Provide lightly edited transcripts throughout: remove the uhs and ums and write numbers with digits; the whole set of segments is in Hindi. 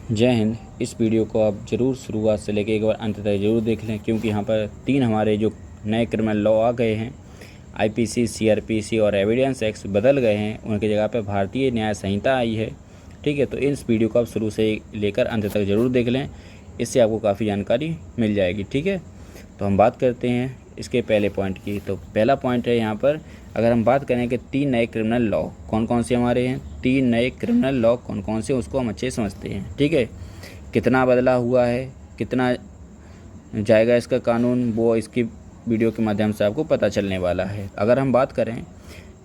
जय हिंद। इस वीडियो को आप ज़रूर शुरुआत से लेकर एक बार अंत तक ज़रूर देख लें, क्योंकि यहाँ पर 3 हमारे जो नए क्रिमिनल लॉ आ गए हैं, आईपीसी, सीआरपीसी और एविडेंस एक्ट बदल गए हैं। उनकी जगह पर भारतीय न्याय संहिता आई है। ठीक है, तो इस वीडियो को आप शुरू से लेकर अंत तक ज़रूर देख लें, इससे आपको काफ़ी जानकारी मिल जाएगी। ठीक है, तो हम बात करते हैं इसके पहले पॉइंट की। तो पहला पॉइंट है यहाँ पर, अगर हम बात करें कि 3 नए क्रिमिनल लॉ कौन कौन से हमारे हैं, 3 नए क्रिमिनल लॉ कौन कौन से, उसको हम अच्छे से समझते हैं। ठीक है, कितना बदला हुआ है, कितना जाएगा इसका कानून, वो इसकी वीडियो के माध्यम से आपको पता चलने वाला है। अगर हम बात करें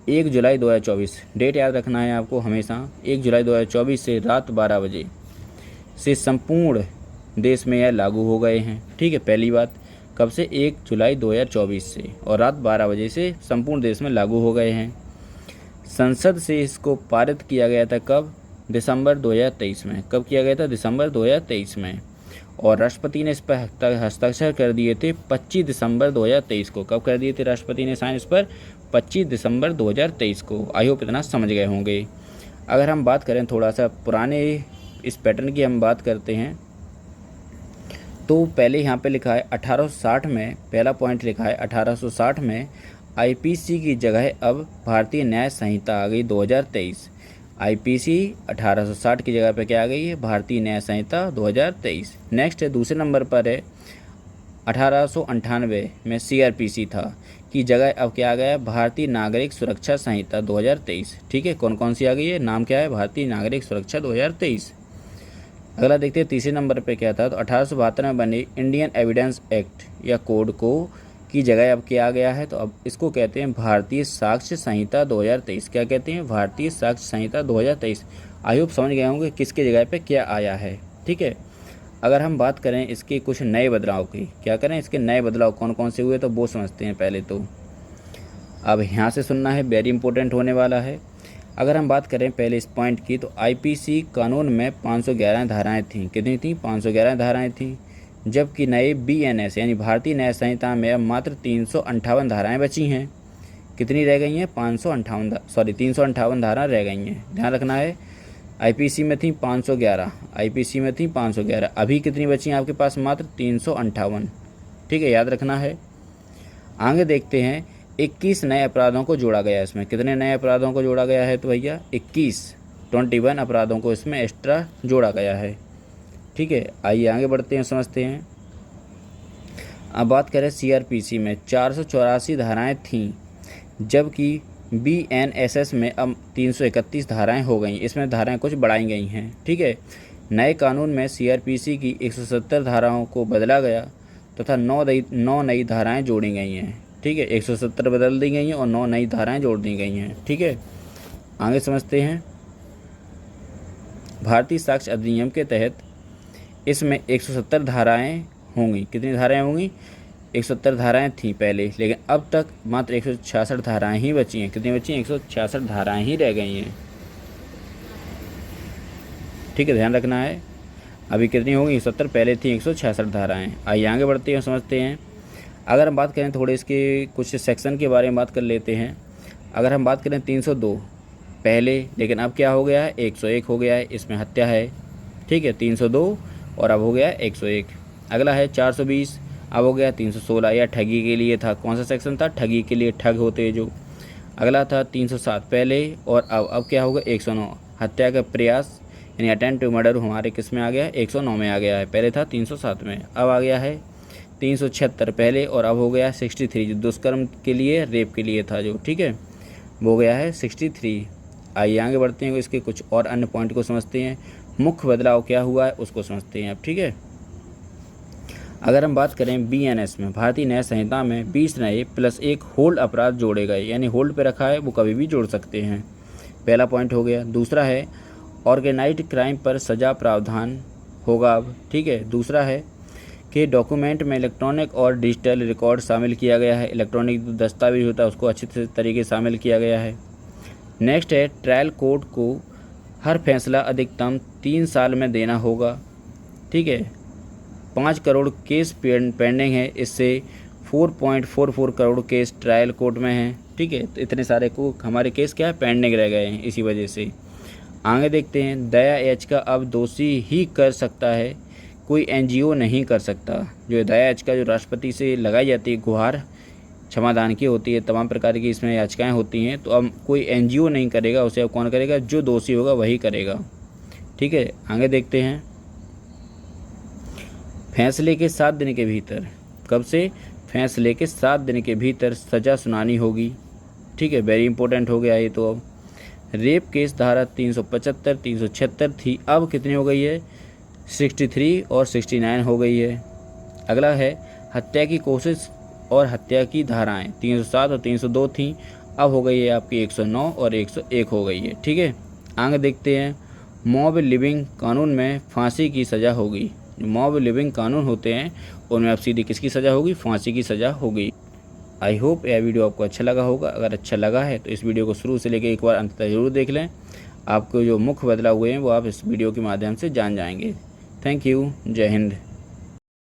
1 जुलाई 2024, डेट याद रखना है आपको हमेशा। 1 जुलाई 2024 से रात 12 बजे से संपूर्ण देश में यह लागू हो गए हैं। ठीक है, पहली बात, कब से? 1 जुलाई 2024 से, और रात 12 बजे से संपूर्ण देश में लागू हो गए हैं। संसद से इसको पारित किया गया था कब? दिसंबर 2023 में। कब किया गया था? दिसंबर 2023 में। और राष्ट्रपति ने इस पर हस्ताक्षर कर दिए थे 25 दिसंबर 2023 को। कब कर दिए थे राष्ट्रपति ने साइन इस पर? 25 दिसंबर 2023 को। आई होप इतना समझ गए होंगे। अगर हम बात करें थोड़ा सा पुराने इस पैटर्न की हम बात करते हैं, तो पहले यहाँ पे लिखा है 1860 में, पहला पॉइंट लिखा है 1860 में आईपीसी की जगह अब भारतीय न्याय संहिता आ गई 2023। आईपीसी 1860 की जगह पे क्या आ गई है? भारतीय न्याय संहिता 2023। नेक्स्ट है, दूसरे नंबर पर है 1898 में सीआरपीसी था की जगह अब क्या आ गया? भारतीय नागरिक सुरक्षा संहिता 2023। ठीक है, कौन कौन सी आ गई है? नाम क्या है? भारतीय नागरिक सुरक्षा 2023। अगला देखते हैं तीसरे नंबर पे क्या था। तो 1872 में बनी इंडियन एविडेंस एक्ट या कोड को की जगह अब क्या आ गया है? तो अब इसको कहते हैं भारतीय साक्ष्य संहिता 2023। क्या कहते हैं? भारतीय साक्ष्य संहिता 2023। आई होप समझ गए होंगे किसके जगह पे क्या आया है। ठीक है, अगर हम बात करें इसके कुछ नए बदलाव की, क्या करें इसके नए बदलाव कौन कौन से हुए, तो वो समझते हैं पहले। तो अब यहाँ से सुनना है, वेरी इंपॉर्टेंट होने वाला है। अगर हम बात करें पहले इस पॉइंट की, तो आईपीसी कानून में 511 धाराएं थीं। कितनी थी? 511 धाराएं थीं। जबकि नए बीएनएस यानी भारतीय न्याय संहिता में अब मात्र 358 धाराएं बची हैं। कितनी रह गई हैं? 358 धाराएं रह गई हैं। ध्यान रखना है, आईपीसी में थी 511, आईपीसी में थी 511, अभी कितनी बची हैं आपके पास? मात्र 358। ठीक है, याद रखना है। आगे देखते हैं, 21 नए अपराधों को जोड़ा गया है इसमें। कितने नए अपराधों को जोड़ा गया है? तो भैया 21 अपराधों को इसमें एक्स्ट्रा जोड़ा गया है। ठीक है, आइए आगे बढ़ते हैं, समझते हैं। अब बात करें सीआरपीसी में 484 धाराएं थीं, जबकि बीएनएसएस में अब 331 धाराएं हो गई। इसमें धाराएं कुछ बढ़ाई गई हैं। ठीक है, नए कानून में सीआरपीसी की 170 धाराओं को बदला गया तथा 9 नई धाराएं जोड़ी गई हैं। ठीक है, 170 बदल दी गई हैं और 9 नई धाराएं जोड़ दी गई हैं। ठीक है, आगे समझते हैं। भारतीय साक्ष्य अधिनियम के तहत इसमें 170 धाराएं होंगी। कितनी धाराएं होंगी? 170 धाराएं थीं पहले, लेकिन अब तक मात्र 166 धाराएं ही बची हैं। कितनी बची हैं? 166 धाराएं ही रह गई हैं। ठीक है, ध्यान रखना है। अभी कितनी होंगी? 170, पहले थी 166 धाराएं। आइए आगे बढ़ते हैं, समझते हैं। अगर हम बात करें थोड़े इसके कुछ सेक्शन के बारे में बात कर लेते हैं। अगर हम बात करें 302 पहले, लेकिन अब क्या हो गया है? 101 हो गया है। इसमें हत्या है। ठीक है, 302 और अब हो गया है 101। अगला है 420, अब हो गया 316, या ठगी के लिए था। कौन सा सेक्शन था? ठगी के लिए, ठग होते जो। अगला था 307 पहले, और अब क्या होगा? 109, हत्या का प्रयास यानी अटेम्प्ट टू मर्डर हमारे किस में आ गया है? 109 में आ गया है। पहले था 307 में, अब आ गया है 376 पहले, और अब हो गया 63, जो दुष्कर्म के लिए, रेप के लिए था जो। ठीक है, वो हो गया है 63। आइए आगे बढ़ते हैं, इसके कुछ और अन्य पॉइंट को समझते हैं। मुख्य बदलाव क्या हुआ है उसको समझते हैं अब। ठीक है, अगर हम बात करें बीएनएस में, भारतीय न्याय संहिता में 20 नए प्लस एक होल्ड अपराध जोड़े गए, यानी होल्ड पे रखा है, वो कभी भी जोड़ सकते हैं। पहला पॉइंट हो गया। दूसरा है ऑर्गेनाइज्ड क्राइम पर सजा प्रावधान होगा अब। ठीक है, दूसरा है कि डॉक्यूमेंट में इलेक्ट्रॉनिक और डिजिटल रिकॉर्ड शामिल किया गया है। इलेक्ट्रॉनिक दस्तावेज होता है उसको अच्छे तरीके से शामिल किया गया है। नेक्स्ट है ट्रायल कोर्ट को हर फैसला अधिकतम 3 साल में देना होगा। ठीक है, 5 करोड़ केस पेंडिंग है, इससे 4.44 करोड़ केस ट्रायल कोर्ट में हैं। ठीक है, तो इतने सारे को हमारे केस क्या है? पेंडिंग रह गए हैं इसी वजह से। आगे देखते हैं, दया याचिका अब दोषी ही कर सकता है, कोई एनजीओ नहीं कर सकता। जो दया याचिका जो राष्ट्रपति से लगाई जाती है, गुहार क्षमादान की होती है, तमाम प्रकार की इसमें याचिकाएं होती हैं, तो अब कोई एनजीओ नहीं करेगा, उसे अब कौन करेगा, जो दोषी होगा वही करेगा। ठीक है, आगे देखते हैं, फैसले के 7 दिन के भीतर, कब से, फैसले के 7 दिन के भीतर सज़ा सुनानी होगी। ठीक है, वेरी इंपॉर्टेंट हो गया ये। तो अब रेप केस धारा 375 376 थी, अब कितनी हो गई है, 63 और 69 हो गई है। अगला है हत्या की कोशिश और हत्या की धाराएं 307 और 302 थी, अब हो गई है आपकी 109 और 101 हो गई है। ठीक है, आगे देखते हैं, मॉब लिविंग कानून में फांसी की सज़ा होगी। जो मॉब लिविंग कानून होते हैं उनमें अब सीधी किसकी सज़ा होगी, फांसी की सज़ा होगी। आई होप यह वीडियो आपको अच्छा लगा होगा। अगर अच्छा लगा है तो इस वीडियो को शुरू से लेकर एक बार अंत तक जरूर देख लें। आपको जो मुख्य बदलाव हुए हैं वो आप इस वीडियो के माध्यम से जान जाएंगे। Thank you. जय हिंद।